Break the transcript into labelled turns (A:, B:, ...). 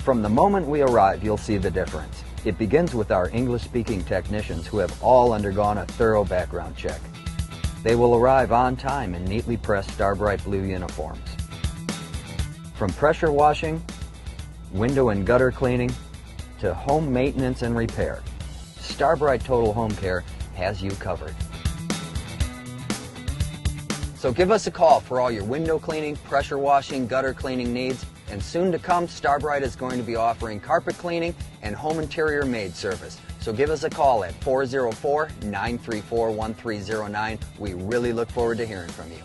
A: From the moment we arrive, you'll see the difference. It begins with our English-speaking technicians who have all undergone a thorough background check. They will arrive on time in neatly pressed Starbrite blue uniforms. From pressure washing, window and gutter cleaning, to home maintenance and repair, Starbrite Total Home Care has you covered. So give us a call for all your window cleaning, pressure washing, gutter cleaning needs, and soon to come, Starbrite is going to be offering carpet cleaning and home interior maid service. So give us a call at 404-934-1309. We really look forward to hearing from you.